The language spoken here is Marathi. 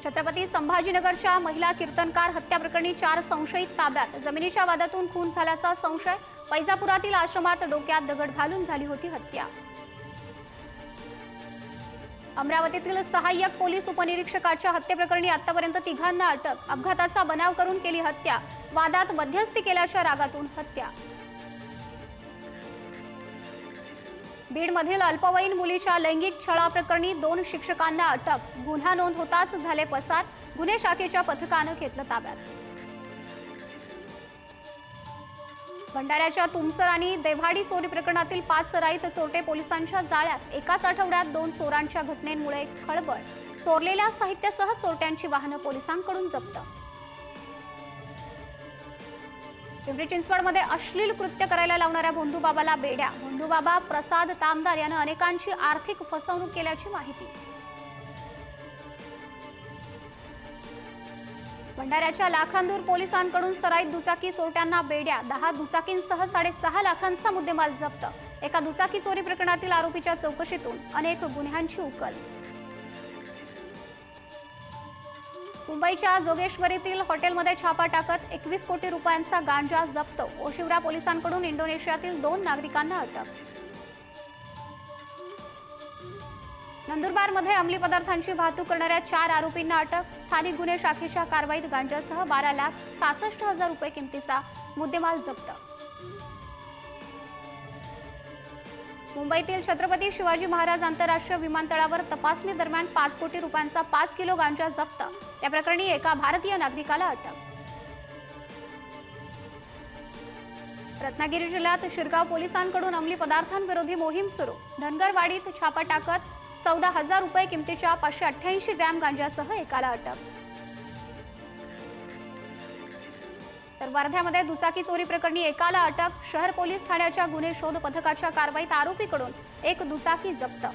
छत्रपती संभाजीनगरच्या महिला कीर्तनकार हत्या प्रकरणी 4 संशयित ताब्यात। जमिनीच्या वादातून खून झाल्याचा संशय। पैजापुरातील आश्रमात डोक्यात दगड घालून झाली होती हत्या। अमरावतीतील सहाय्यक पोलीस उपनिरीक्षकाच्या हत्येप्रकरणी आतापर्यंत 3घांना अटक। अपघाताचा बनाव करून केली हत्या। वादात मध्यस्थी केल्याच्या रागातून हत्या। बीडमधील अल्पवयीन मुलीच्या लैंगिक छळाप्रकरणी 2 शिक्षकांना अटक। गुन्हा नोंद होताच झाले पसार। गुन्हे शाखेच्या पथकाने घेतलं ताब्यात। भंडाऱ्याच्या तुमसर आणि देव्हाडी चोरी प्रकरणातील 5 सराईत चोरटे पोलिसांच्या जाळ्यात। एकाच आठवड्यात 2 चोरांच्या घटनेमुळे खळबळ। चोरलेल्या साहित्यासह चोरट्यांची वाहनं पोलिसांकडून जप्त। पिंपरी चिंचवडमध्ये अश्लील कृत्य करायला लावणाऱ्या भोंदूबाबाला बेड्या। भोंदूबाबा प्रसाद तामदार याने अनेकांची आर्थिक फसवणूक केल्याची माहिती। भंडाऱ्याच्या लाखांदूर पोलिसांकडून सराईत दुचाकी चोरट्यांना बेड्या। 10 दुचाकींसह 6.5 लाखांचा मुद्देमाल जप्त। एका दुचाकी चोरी प्रकरणातील आरोपीच्या चौकशीतून अनेक गुन्ह्यांची उकल। मुंबईच्या जोगेश्वरीतील हॉटेलमध्ये छापा टाकत 21 कोटी रुपयांचा गांजा जप्त। ओशिवरा पोलिसांकडून इंडोनेशियातील 2 नागरिकांना अटक। नंदुरबारमध्ये अंमली पदार्थांची वाहतूक करणाऱ्या 4 आरोपींना अटक। स्थानिक गुन्हे शाखेच्या कारवाईत गांजासह 12,66,000 रुपये किमतीचा मुद्देमाल जप्त। मुंबईतील छत्रपती शिवाजी महाराज आंतरराष्ट्रीय विमानतळावर तपासणी दरम्यान 5 कोटी रुपयांचा 5 किलो गांजा जप्त। या प्रकरणी एका भारतीय नागरिकाला अटक। रत्नागिरी जिल्ह्यात शिरगाव पोलिसांकडून अंमली पदार्थांविरोधी मोहीम सुरू। धनगरवाडीत छापा टाकत 14,000 रुपये किमतीच्या 588 ग्रॅम गांजासह एकाला अटक। तर वर्ध्यामध्ये दुचाकी चोरी प्रकरणी एकाला अटक। शहर पोलीस ठाण्याच्या गुन्हे शोध पथकाच्या कारवाईत आरोपीकडून 1 दुचाकी जप्त।